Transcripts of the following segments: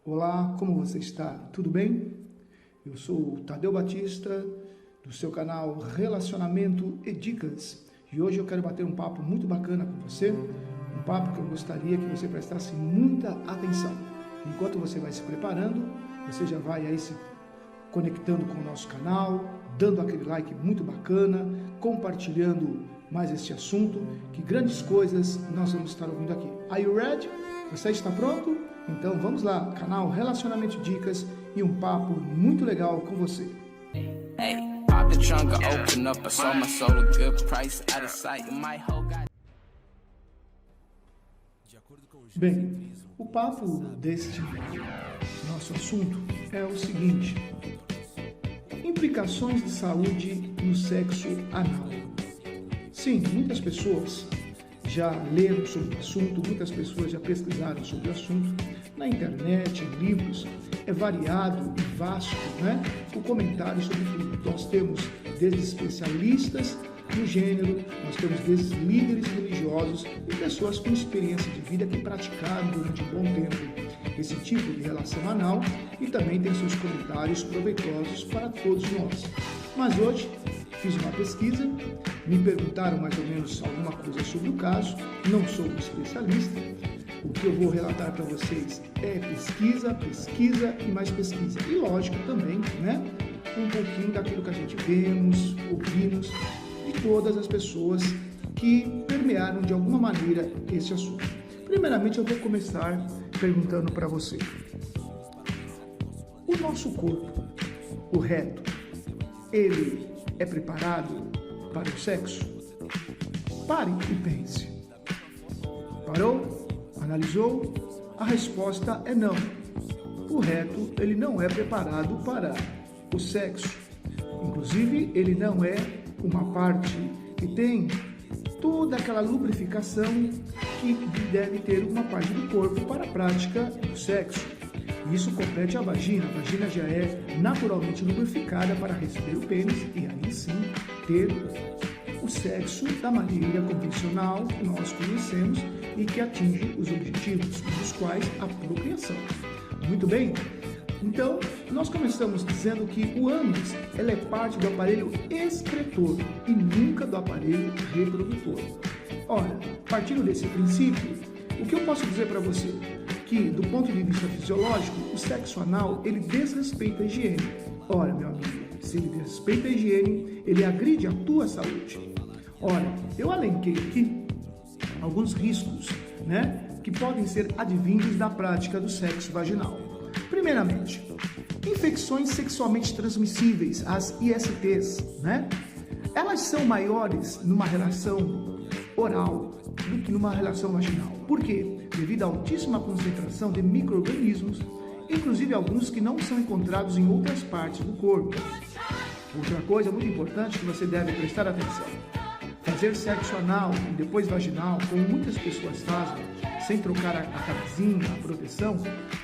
Olá, como você está? Tudo bem? Eu sou o Tadeu Batista, do seu canal Relacionamento e Dicas. E hoje eu quero bater um papo muito bacana com você, um papo que eu gostaria que você prestasse muita atenção. Enquanto você vai se preparando, você já vai aí se conectando com o nosso canal, dando aquele like muito bacana, compartilhando mais este assunto, que grandes coisas nós vamos estar ouvindo aqui. Are you ready? Você está pronto? Então vamos lá, canal Relacionamento e Dicas e um papo muito legal com você. Bem, o papo deste nosso assunto é o seguinte: implicações de saúde no sexo anal. Sim, muitas pessoas já leram sobre o assunto, muitas pessoas já pesquisaram sobre o assunto na internet, em livros. É variado e vasto, né? O comentário sobre tudo. Nós temos desde especialistas no gênero, nós temos desde líderes religiosos e pessoas com experiência de vida que praticaram durante um bom tempo esse tipo de relação anal e também tem seus comentários proveitosos para todos nós. Mas hoje fiz uma pesquisa, me perguntaram mais ou menos alguma coisa sobre o caso, não sou um especialista, o que eu vou relatar para vocês é pesquisa e mais pesquisa. E lógico também, né, um pouquinho daquilo que a gente vemos, ouvimos, de todas as pessoas que permearam de alguma maneira esse assunto. Primeiramente eu vou começar perguntando para você: o nosso corpo, o reto, ele é preparado para o sexo? Pare e pense. Parou? Analisou? A resposta é não. O reto, ele não é preparado para o sexo. Inclusive, ele não é uma parte que tem toda aquela lubrificação que deve ter uma parte do corpo para a prática do sexo. Isso compete a vagina. A vagina já é naturalmente lubrificada para receber o pênis e aí sim ter o sexo da maneira convencional que nós conhecemos e que atinge os objetivos, dos quais a procriação. Muito bem? Então, nós começamos dizendo que o ânus ela é parte do aparelho excretor e nunca do aparelho reprodutor. Ora, partindo desse princípio, o que eu posso dizer para você? Que, do ponto de vista fisiológico, o sexo anal, ele desrespeita a higiene. Ora, meu amigo, se ele desrespeita a higiene, ele agride a tua saúde. Ora, eu alenquei aqui alguns riscos, né, que podem ser advindos da prática do sexo vaginal. Primeiramente, infecções sexualmente transmissíveis, as ISTs, né? Elas são maiores numa relação oral do que numa relação vaginal. Por quê? Devido à altíssima concentração de micro-organismos, inclusive alguns que não são encontrados em outras partes do corpo. Outra coisa muito importante que você deve prestar atenção: fazer sexo anal e depois vaginal, como muitas pessoas fazem, sem trocar a camisinha, a proteção,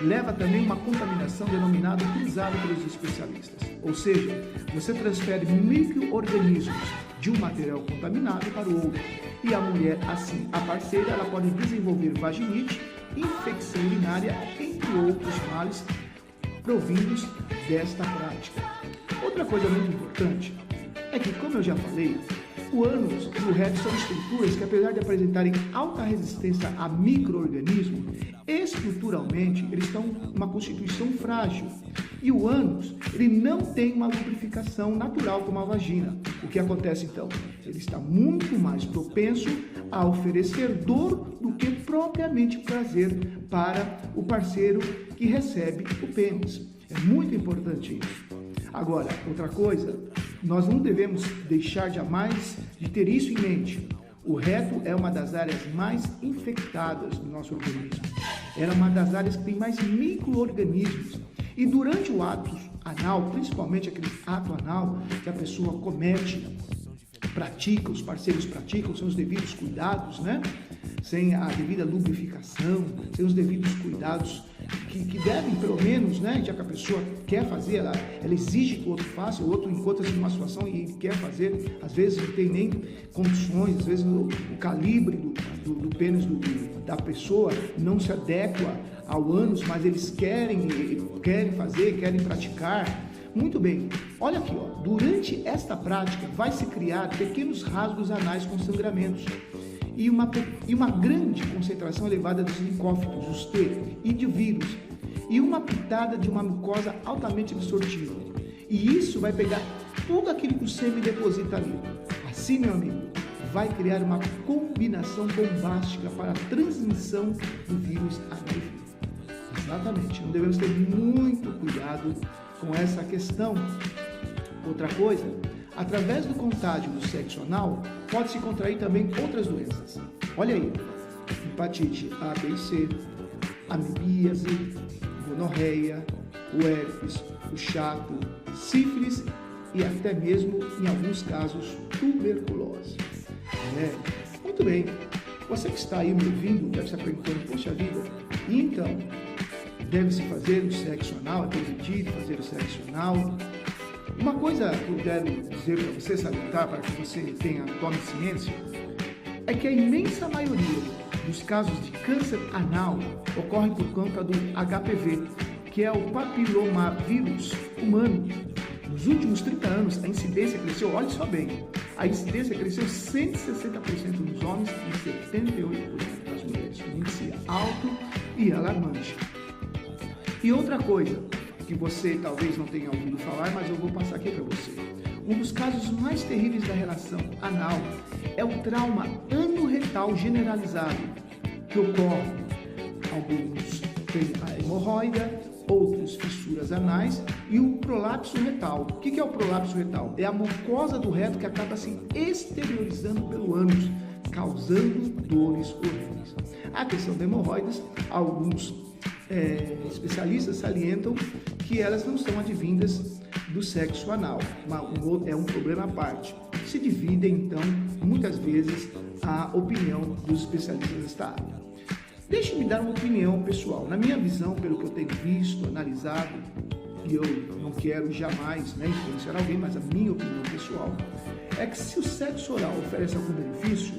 leva também uma contaminação denominada utilizada pelos especialistas. Ou seja, você transfere micro-organismos de um material contaminado para o outro. E a mulher, assim, a parceira, ela pode desenvolver vaginite, infecção urinária, entre outros males provindos desta prática. Outra coisa muito importante é que, como eu já falei, o ânus e o reto são estruturas que, apesar de apresentarem alta resistência a micro-organismos, estruturalmente eles estão uma constituição frágil. E o ânus, ele não tem uma lubrificação natural como a vagina. O que acontece então? Ele está muito mais propenso a oferecer dor do que propriamente prazer para o parceiro que recebe o pênis. É muito importante isso. Agora, outra coisa, nós não devemos deixar jamais de ter isso em mente. O reto é uma das áreas mais infectadas do nosso organismo. Ela é uma das áreas que tem mais micro-organismos. E durante o ato anal, principalmente aquele ato anal que a pessoa comete, pratica, os parceiros praticam, sem os devidos cuidados, né? Sem a devida lubrificação, sem os devidos cuidados que devem, pelo menos, né? Já que a pessoa quer fazer, ela exige que o outro faça, o outro encontra-se numa situação e ele quer fazer, às vezes não tem nem condições, às vezes o calibre do pênis da pessoa não se adequa ao ânus, mas eles querem fazer, querem praticar. Muito bem, olha aqui, ó. Durante esta prática vai se criar pequenos rasgos anais com sangramentos e uma grande concentração elevada dos linfócitos, os T, e de vírus, e uma pitada de uma mucosa altamente absortiva. E isso vai pegar tudo aquilo que o sêmen deposita ali. Assim, meu amigo, vai criar uma combinação bombástica para a transmissão do vírus HIV. Exatamente, não devemos ter muito cuidado com essa questão. Outra coisa, através do contágio do sexo anal, pode-se contrair também outras doenças. Olha aí, hepatite A, B e C, amebíase, gonorreia, o herpes, o chato, sífilis e até mesmo, em alguns casos, tuberculose. Muito bem, você que está aí me ouvindo deve estar perguntando, poxa vida, e então, deve-se fazer o sexo anal, é permitido fazer o sexo anal? Uma coisa que eu quero dizer para você, salientar, para que você tome ciência, é que a imensa maioria dos casos de câncer anal ocorrem por conta do HPV, que é o papilomavírus humano. Nos últimos 30 anos, a incidência cresceu, olhe só bem, a incidência cresceu 160% nos homens e 78% nas mulheres. Um índice alto e alarmante. E outra coisa, que você talvez não tenha ouvido falar, mas eu vou passar aqui para você. Um dos casos mais terríveis da relação anal é o trauma anorretal generalizado, que ocorre. Alguns têm a hemorroida, outros fissuras anais e o prolapso retal. O que é o prolapso retal? É a mucosa do reto que acaba se exteriorizando pelo ânus, causando dores horríveis. A questão da hemorroidas, alguns especialistas salientam que elas não são advindas do sexo anal, é um problema à parte. Se divide, então, muitas vezes, a opinião dos especialistas desta área. Deixe-me dar uma opinião pessoal. Na minha visão, pelo que eu tenho visto, analisado, e eu não quero jamais influenciar alguém, mas a minha opinião pessoal é que se o sexo oral oferece algum benefício,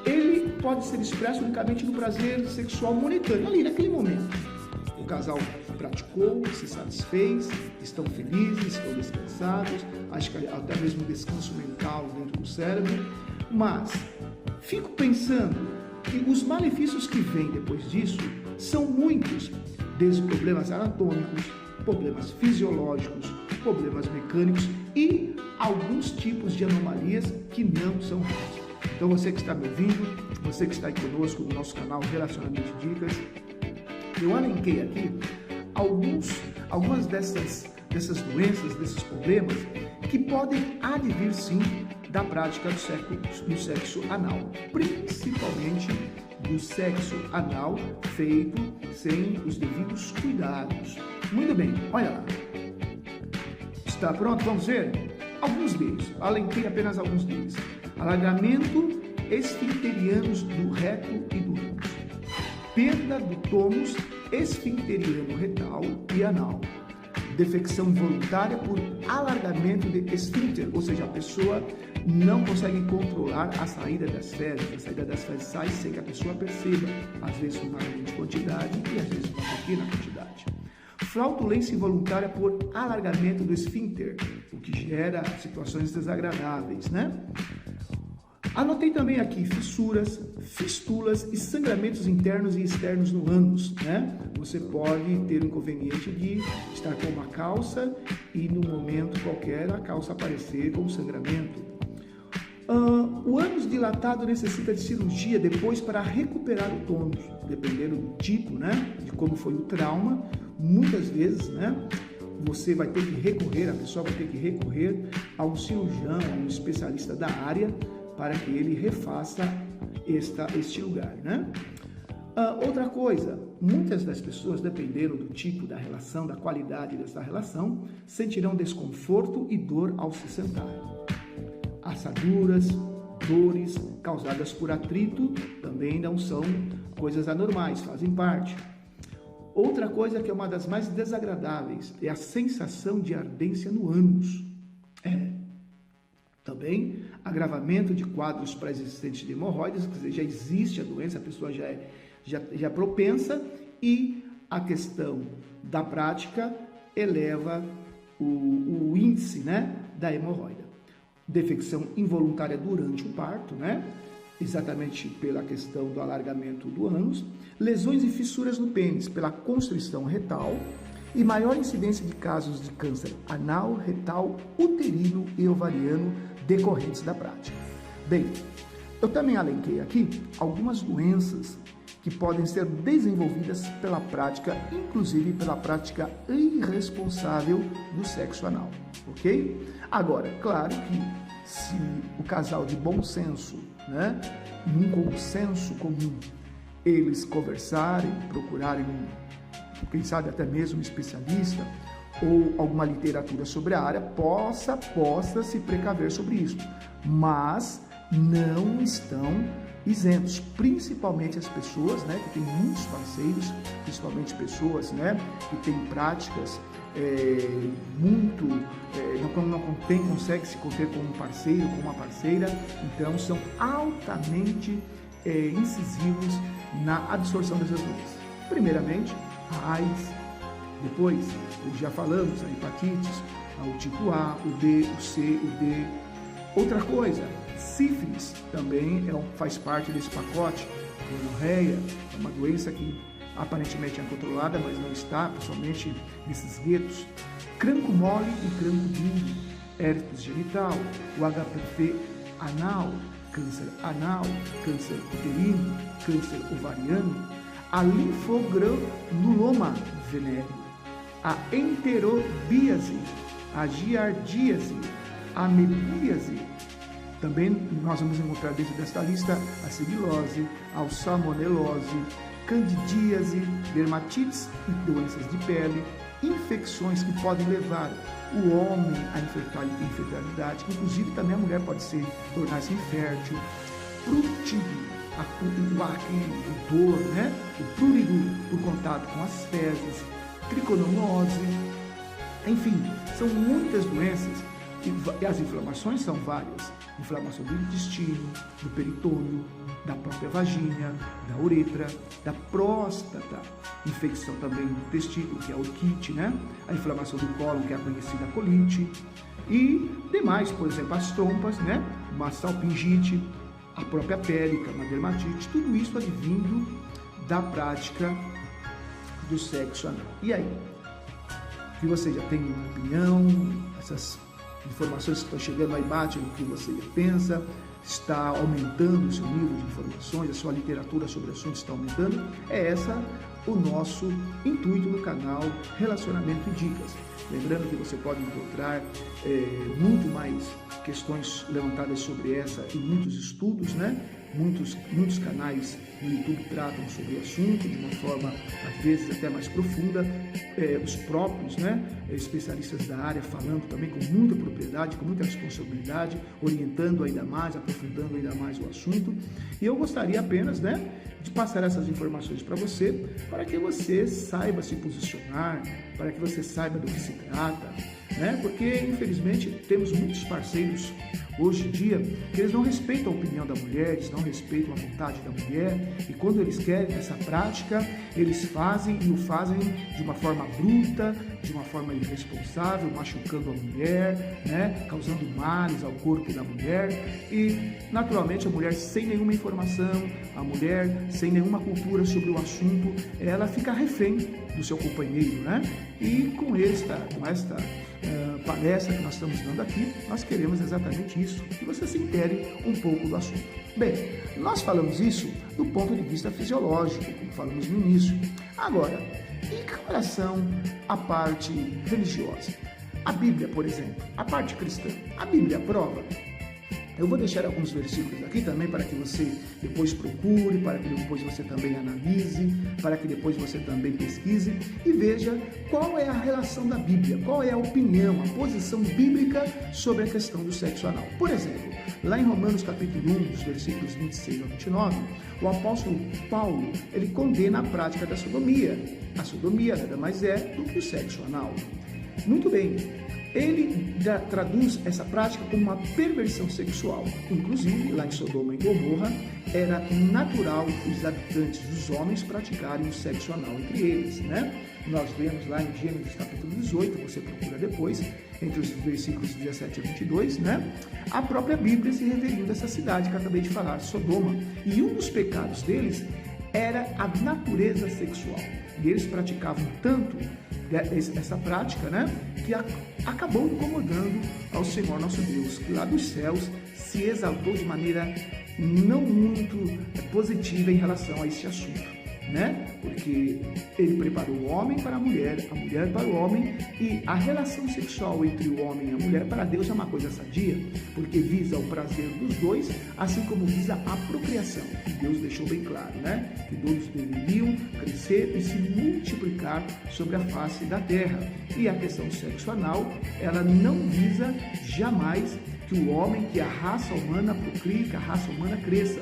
ele pode ser expresso unicamente no prazer sexual momentâneo, ali naquele momento. O casal praticou, se satisfez, estão felizes, estão descansados, acho que até mesmo descanso mental dentro do cérebro, mas fico pensando que os malefícios que vêm depois disso são muitos, desde problemas anatômicos, problemas fisiológicos, problemas mecânicos e alguns tipos de anomalias que não são raros. Então você que está me ouvindo, você que está aí conosco no nosso canal Relacionamento de Dicas, eu elenquei aqui algumas dessas doenças, desses problemas que podem advir sim da prática do sexo anal, principalmente do sexo anal feito sem os devidos cuidados. Muito bem, olha lá. Está pronto? Vamos ver? Alguns deles, elenquei apenas alguns deles. Alargamento esfincterianos do reto e do ânus, perda do tônus esfincteriano retal e anal, defecção involuntária por alargamento de esfíncter, ou seja, a pessoa não consegue controlar a saída das fezes sai sem que a pessoa perceba, às vezes com uma grande quantidade e às vezes com uma pequena quantidade. Flautulência involuntária por alargamento do esfíncter, o que gera situações desagradáveis, né? Anotei também aqui fissuras, fístulas e sangramentos internos e externos no ânus, né? Você pode ter o inconveniente de estar com uma calça e no momento qualquer a calça aparecer com sangramento. O ânus dilatado necessita de cirurgia depois para recuperar o tônus, dependendo do tipo, né? De como foi o trauma. Muitas vezes, né? Você vai ter que recorrer, a pessoa vai ter que recorrer a um cirurgião, a um especialista da área, para que ele refaça este lugar, né? Outra coisa, muitas das pessoas, dependendo do tipo da relação, da qualidade dessa relação, sentirão desconforto e dor ao se sentar. Assaduras, dores causadas por atrito também não são coisas anormais, fazem parte. Outra coisa que é uma das mais desagradáveis é a sensação de ardência no ânus. também, agravamento de quadros pré-existentes de hemorroidas, quer dizer, já existe a doença, a pessoa já é propensa, e a questão da prática eleva o índice, né, da hemorroida. Defecção involuntária durante o parto, né, exatamente pela questão do alargamento do ânus, lesões e fissuras no pênis pela constrição retal e maior incidência de casos de câncer anal, retal, uterino e ovariano decorrentes da prática. Bem, eu também elenquei aqui algumas doenças que podem ser desenvolvidas pela prática, inclusive pela prática irresponsável do sexo anal, ok? Agora, claro que se o casal de bom senso, né, num consenso comum, eles conversarem, procurarem, quem sabe até mesmo um especialista ou alguma literatura sobre a área, possa se precaver sobre isso, mas não estão isentos, principalmente as pessoas, né, que têm muitos parceiros, principalmente pessoas, né, que têm práticas não consegue se conter com um parceiro, com uma parceira, então são altamente incisivos na absorção dessas doenças. Primeiramente, a AIDS, depois, já falamos, a hepatites, o tipo A, o B, o C, o D. Outra coisa, sífilis também faz parte desse pacote. Gonorreia é uma doença que aparentemente é controlada, mas não está, principalmente nesses guetos. Cranco mole e cranco duro, herpes genital, o HPV anal, câncer anal, câncer uterino, câncer ovariano, a linfogranuloma venéreo, a enterobíase, a giardíase, a amebíase. Também nós vamos encontrar dentro desta lista a sibilose, a salmonelose, candidíase, dermatites e doenças de pele, infecções que podem levar o homem à infertilidade, inclusive também a mulher pode tornar-se infértil, pruritido, o acne, o dor, né? O prurigo por contato com as fezes, triconomose, enfim, são muitas doenças e as inflamações são várias. Inflamação do intestino, do peritônio, da própria vagina, da uretra, da próstata, infecção também do testículo, que é a orquite, né? A inflamação do cólon, que é a conhecida colite, e demais, por exemplo, as trompas, né? Uma salpingite, a própria pele, que é uma dermatite, tudo isso advindo da prática do sexo anal. E aí? Que você já tem uma opinião, essas informações que estão chegando aí batem no que você pensa, está aumentando o seu nível de informações, a sua literatura sobre o assunto está aumentando, é essa o nosso intuito no canal Relacionamento e Dicas. Lembrando que você pode encontrar muito mais questões levantadas sobre essa e muitos estudos, né? Muitos canais no YouTube tratam sobre o assunto de uma forma, às vezes, até mais profunda. Os próprios, né, especialistas da área falando também com muita propriedade, com muita responsabilidade, orientando ainda mais, aprofundando ainda mais o assunto. E eu gostaria apenas, né, de passar essas informações para você, para que você saiba se posicionar, para que você saiba do que se trata, né? Porque, infelizmente, temos muitos parceiros hoje em dia que eles não respeitam a opinião da mulher, eles não respeitam a vontade da mulher, e quando eles querem essa prática, eles fazem e o fazem de uma forma bruta, de uma forma irresponsável, machucando a mulher, né? Causando males ao corpo da mulher, e naturalmente a mulher sem nenhuma informação, a mulher sem nenhuma cultura sobre o assunto, ela fica refém do seu companheiro, né? E com esta palestra que nós estamos dando aqui, nós queremos exatamente isso, que você se intere um pouco do assunto. Bem, nós falamos isso do ponto de vista fisiológico, como falamos no início. Agora, em relação à parte religiosa, a Bíblia, por exemplo, a parte cristã, a Bíblia aprova? Eu vou deixar alguns versículos aqui também para que você depois procure, para que depois você também analise, para que depois você também pesquise e veja qual é a relação da Bíblia, qual é a opinião, a posição bíblica sobre a questão do sexo anal. Por exemplo, lá em Romanos capítulo 1, dos versículos 26 ao 29, o apóstolo Paulo, ele condena a prática da sodomia. A sodomia nada mais é do que o sexo anal. Muito bem, Ele traduz essa prática como uma perversão sexual. Inclusive, lá em Sodoma e Gomorra, era natural os habitantes, os homens, praticarem o sexo anal entre eles, né? Nós vemos lá em Gênesis capítulo 18, você procura depois, entre os versículos 17 a 22, né? A própria Bíblia se referiu dessa cidade que eu acabei de falar, Sodoma. E um dos pecados deles era a natureza sexual. E eles praticavam tanto essa prática, né, que acabou incomodando ao Senhor nosso Deus, que lá dos céus se exaltou de maneira não muito positiva em relação a esse assunto, né? Porque ele preparou o homem para a mulher para o homem, e a relação sexual entre o homem e a mulher para Deus é uma coisa sadia, porque visa o prazer dos dois, assim como visa a procriação. E Deus deixou bem claro, né? Que todos deveriam crescer e se multiplicar sobre a face da terra. E a questão do sexo anal, ela não visa jamais que o homem, que a raça humana procrie, que a raça humana cresça,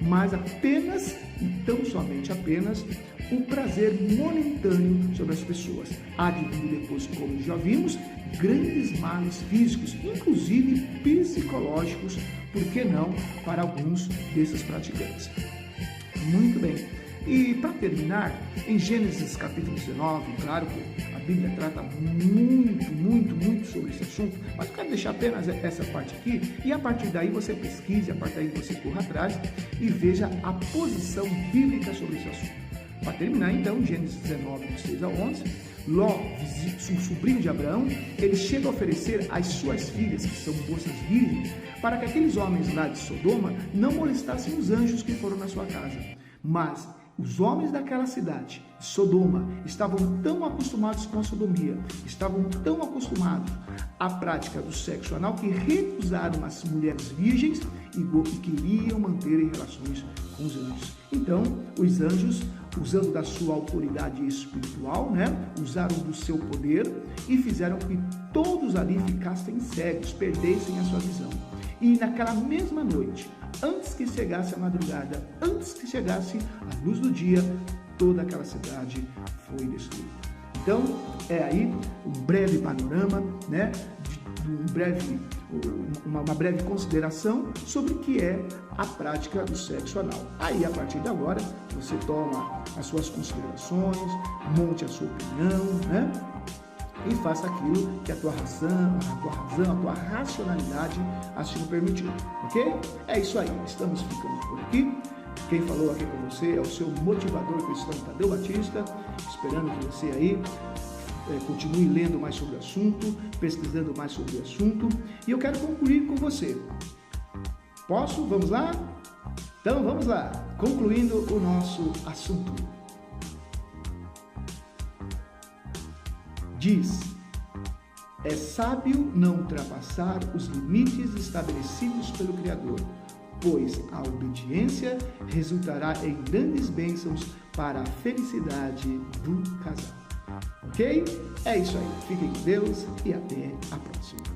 mas apenas, e tão somente apenas, o prazer momentâneo sobre as pessoas. Há de vir depois, como já vimos, grandes males físicos, inclusive psicológicos, por que não, para alguns desses praticantes. Muito bem. E para terminar, em Gênesis capítulo 19, claro que a Bíblia trata muito sobre esse assunto, mas eu quero deixar apenas essa parte aqui, e a partir daí você pesquise, a partir daí você corra atrás e veja a posição bíblica sobre esse assunto. Para terminar, então, Gênesis 19, 6 a 11, Ló, um sobrinho de Abraão, ele chega a oferecer as suas filhas, que são moças virgens, para que aqueles homens lá de Sodoma não molestassem os anjos que foram na sua casa. Mas os homens daquela cidade, Sodoma, estavam tão acostumados com a sodomia, estavam tão acostumados à prática do sexo anal, que recusaram as mulheres virgens e queriam manter relações com os anjos. Então, os anjos, usando da sua autoridade espiritual, né, usaram do seu poder e fizeram que todos ali ficassem cegos, perdessem a sua visão. E naquela mesma noite, antes que chegasse a madrugada, antes que chegasse a luz do dia, toda aquela cidade foi destruída. Então, é aí um breve panorama, né, uma breve consideração sobre o que é a prática do sexo anal. Aí, a partir de agora, você toma as suas considerações, monte a sua opinião, né? E faça aquilo que a tua racionalidade assim permitiu, ok? É isso aí, estamos ficando por aqui. Quem falou aqui com você é o seu motivador cristão Tadeu Batista, esperando que você aí continue lendo mais sobre o assunto, pesquisando mais sobre o assunto. E eu quero concluir com você. Posso? Vamos lá? Então vamos lá, concluindo o nosso assunto. Diz: é sábio não ultrapassar os limites estabelecidos pelo Criador, pois a obediência resultará em grandes bênçãos para a felicidade do casal. Ok? É isso aí. Fiquem com Deus e até a próxima.